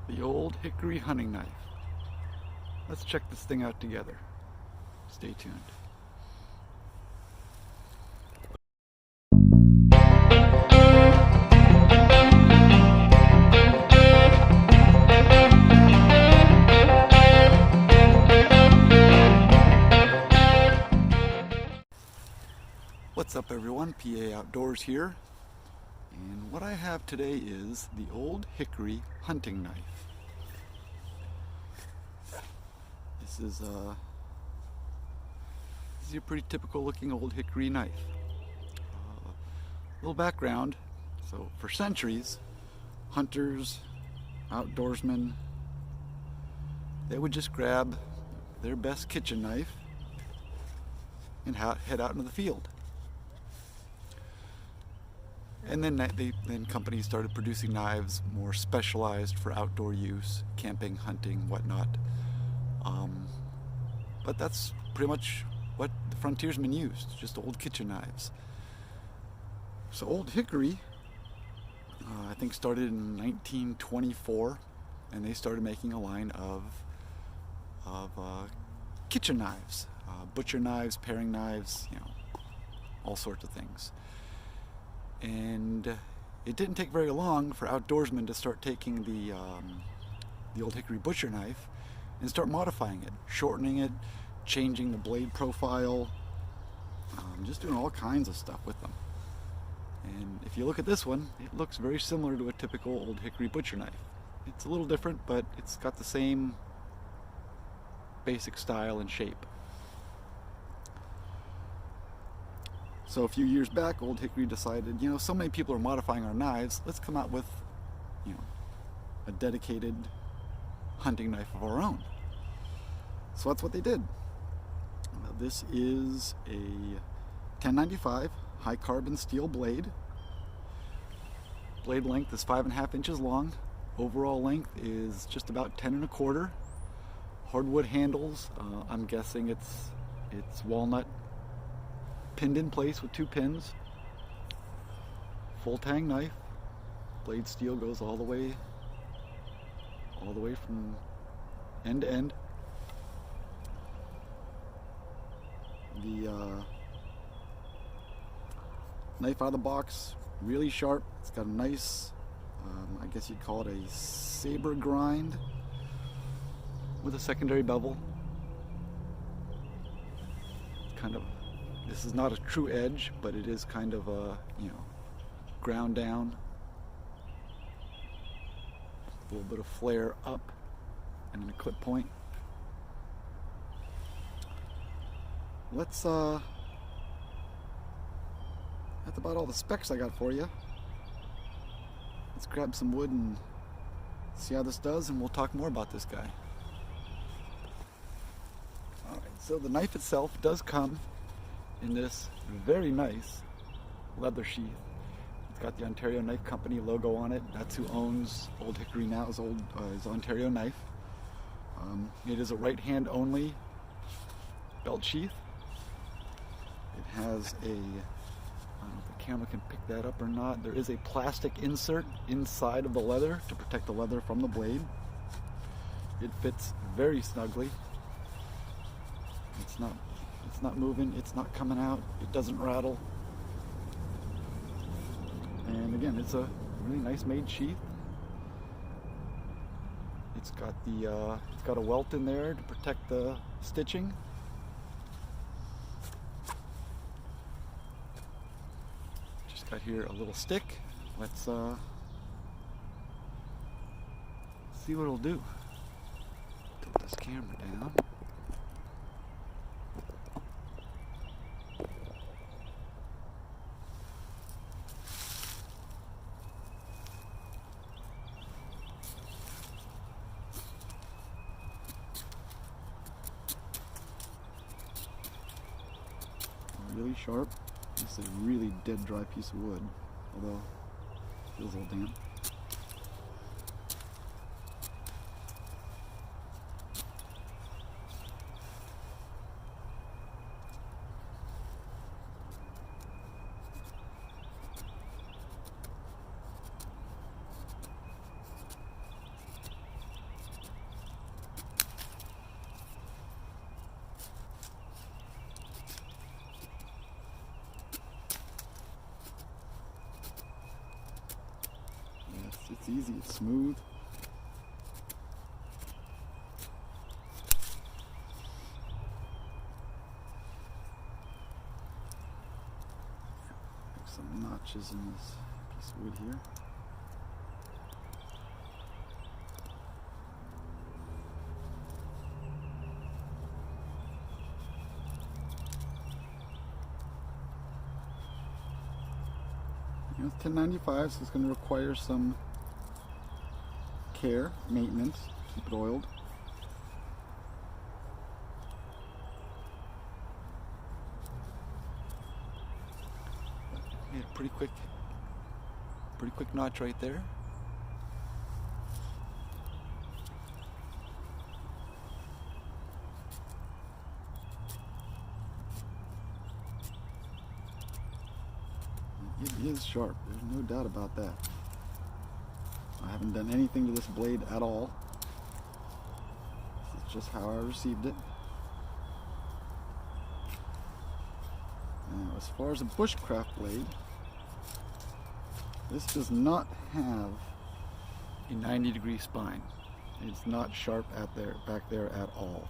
The Old Hickory Hunting Knife. Let's check this thing out together. Stay tuned. What's up everyone, PA Outdoors here, and what I have today is the Old Hickory Hunting Knife. This is a pretty typical looking Old Hickory knife. Little background, so for centuries, hunters, outdoorsmen, they would just grab their best kitchen knife and head out into the field. And then companies started producing knives more specialized for outdoor use, camping, hunting, whatnot. But that's pretty much what the frontiersmen used, just old kitchen knives. So Old Hickory, I think started in 1924, and they started making a line of kitchen knives, butcher knives, paring knives, all sorts of things. And it didn't take very long for outdoorsmen to start taking the Old Hickory butcher knife and start modifying it, shortening it, changing the blade profile, just doing all kinds of stuff with them. And if you look at this one, it looks very similar to a typical Old Hickory butcher knife. It's a little different, but it's got the same basic style and shape. So a few years back, Old Hickory decided, so many people are modifying our knives, let's come out with, a dedicated hunting knife of our own. So that's what they did. This is a 1095 high carbon steel blade. Blade length is 5.5 inches long. Overall length is just about 10 1/4. Hardwood handles, I'm guessing it's walnut, pinned in place with 2 pins. Full tang knife. Blade steel goes all the way from end to end. The knife out of the box, really sharp. It's got a nice, I guess you'd call it a saber grind with a secondary bevel. This is not a true edge, but it is kind of a, ground down. A little bit of flare up and then a clip point. That's about all the specs I got for you. Let's grab some wood and see how this does, and we'll talk more about this guy. Alright, so the knife itself does come in this very nice leather sheath. It's got the Ontario Knife Company logo on it. That's who owns Old Hickory now, is Ontario Knife. It is a right hand only belt sheath. It has I don't know if the camera can pick that up or not. There is a plastic insert inside of the leather to protect the leather from the blade. It fits very snugly. It's not moving, it's not coming out, it doesn't rattle. And again, it's a really nice made sheath. It's got a welt in there to protect the stitching. Just got here a little stick. Let's see what it'll do. Tilt this camera down. Really sharp. This is a really dead dry piece of wood, although it feels a little damp. It's easy, it's smooth. There's some notches in this piece of wood here. It's 1095, so it's going to require some care, maintenance, keep it oiled. Yeah, pretty quick notch right there. It is sharp, there's no doubt about that. I haven't done anything to this blade at all. This is just how I received it. Now, as far as a bushcraft blade, this does not have a 90-degree spine. It's not sharp back there at all.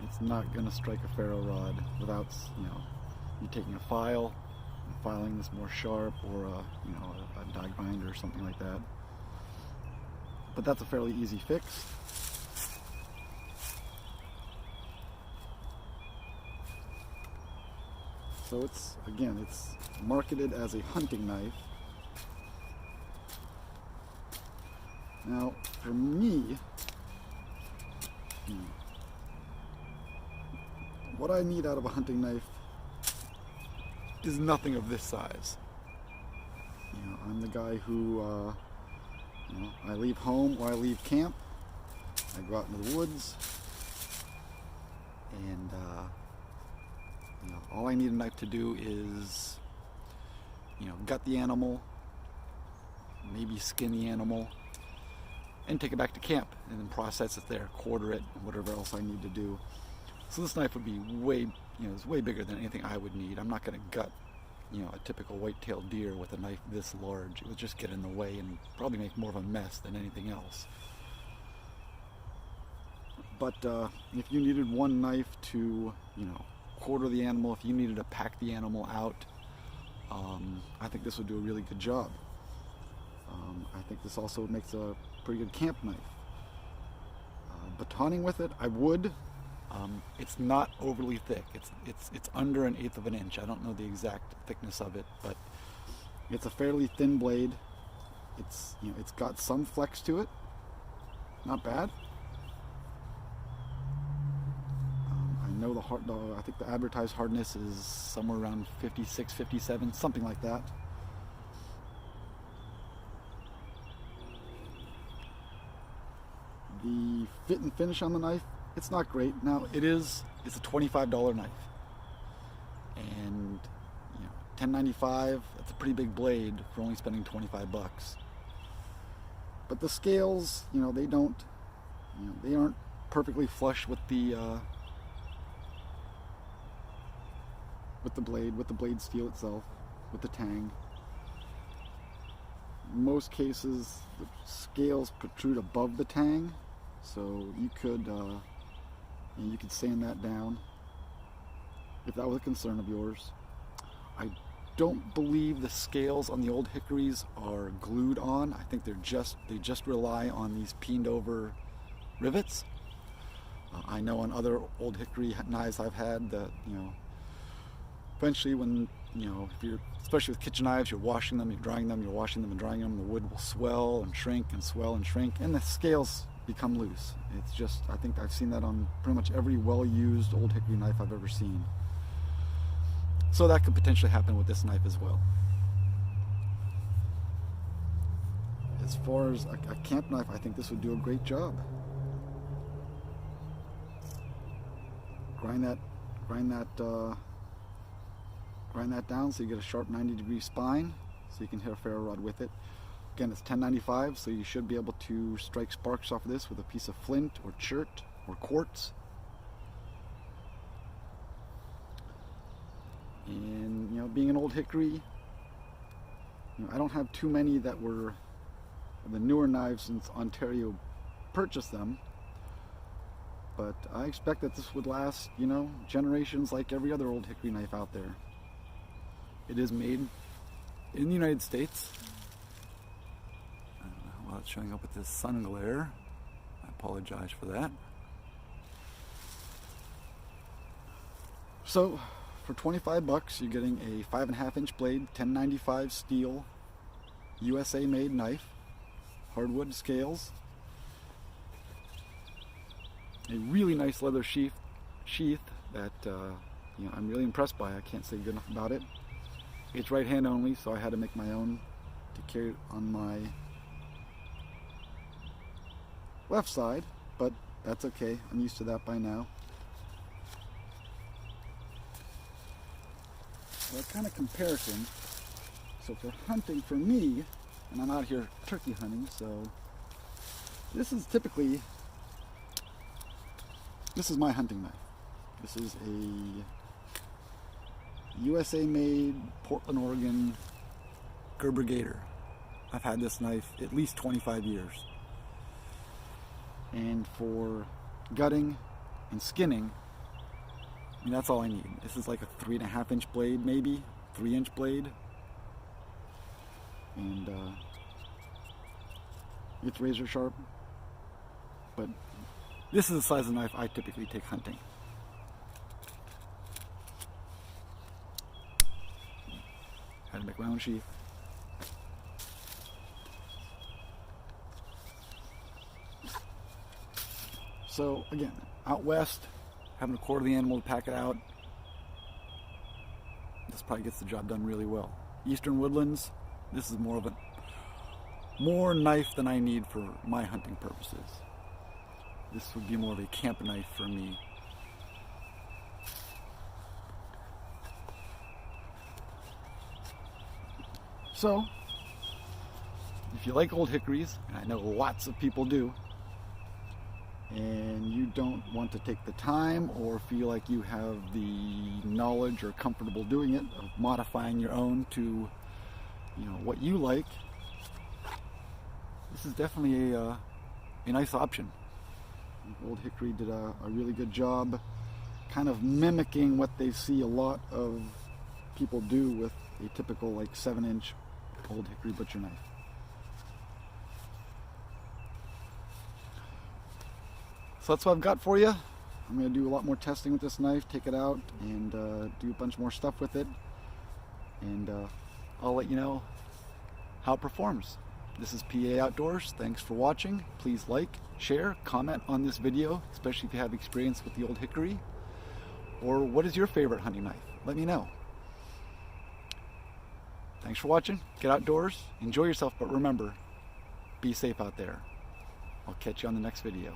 It's not going to strike a ferro rod without, you taking a file, filing this more sharp, or a die grinder or something like that. But that's a fairly easy fix. So it's marketed as a hunting knife. Now, for me, what I need out of a hunting knife is nothing of this size. I'm the guy who, I leave home or I leave camp, I go out into the woods, and all I need a knife to do is, gut the animal, maybe skin the animal, and take it back to camp, and then process it there, quarter it, whatever else I need to do. So this knife would be it's way bigger than anything I would need. I'm not going to gut, a typical white-tailed deer with a knife this large. It would just get in the way and probably make more of a mess than anything else. But if you needed one knife to, quarter the animal, if you needed to pack the animal out, I think this would do a really good job. I think this also makes a pretty good camp knife. Batoning with it, I would. It's not overly thick. It's under 1/8 of an inch. I don't know the exact thickness of it, but it's a fairly thin blade. It's got some flex to it. Not bad. I know I think the advertised hardness is somewhere around 56, 57, something like that. The fit and finish on the knife, it's not great. Now it's a $25 knife, and $10.95. That's a pretty big blade for only spending $25. But the scales, they aren't perfectly flush with the blade steel itself, with the tang. In most cases, the scales protrude above the tang, so you could sand that down if that was a concern of yours. I don't believe the scales on the Old Hickories are glued on. I think they just rely on these peened over rivets. I know on other Old Hickory knives I've had that, eventually when, especially with kitchen knives, you're washing them, you're drying them, you're washing them and drying them, the wood will swell and shrink and swell and shrink, and the scales become loose. It's just, I think I've seen that on pretty much every well-used Old Hickory knife I've ever seen. So that could potentially happen with this knife as well. As far as a camp knife, I think this would do a great job. Grind that down so you get a sharp 90-degree spine, so you can hit a ferro rod with it. Again, it's $10.95, so you should be able to strike sparks off of this with a piece of flint or chert or quartz. And being an Old Hickory, I don't have too many that were the newer knives since Ontario purchased them, but I expect that this would last, generations like every other Old Hickory knife out there. It is made in the United States. I don't know how well it's showing up with this sun glare. I apologize for that. So, for 25 bucks, you're getting a 5.5 inch blade, 1095 steel, USA made knife, hardwood scales, a really nice leather sheath that I'm really impressed by. I can't say good enough about it. It's right hand only, so I had to make my own to carry it on my left side, but that's okay. I'm used to that by now. So a kind of comparison. So for hunting, for me, and I'm out here turkey hunting, so this is my hunting knife. This is a USA made Portland, Oregon Gerber Gator. I've had this knife at least 25 years. And for gutting and skinning, that's all I need. This is like a 3.5 inch blade, maybe 3 inch blade, and it's razor sharp. But this is the size of knife I typically take hunting. Had to make my own sheath. So again, out west, having to quarter the animal to pack it out, this probably gets the job done really well. Eastern woodlands, this is more knife than I need for my hunting purposes. This would be more of a camp knife for me. So, if you like Old Hickories, and I know lots of people do, and you don't want to take the time or feel like you have the knowledge or comfortable doing it, of modifying your own to what you like, this is definitely a nice option. Old Hickory did a really good job kind of mimicking what they see a lot of people do with a typical 7-inch Old Hickory butcher knife. So that's what I've got for you. I'm going to do a lot more testing with this knife, take it out, and do a bunch more stuff with it. And I'll let you know how it performs. This is PA Outdoors. Thanks for watching. Please like, share, comment on this video, especially if you have experience with the Old Hickory. Or what is your favorite hunting knife? Let me know. Thanks for watching. Get outdoors, enjoy yourself, but remember, be safe out there. I'll catch you on the next video.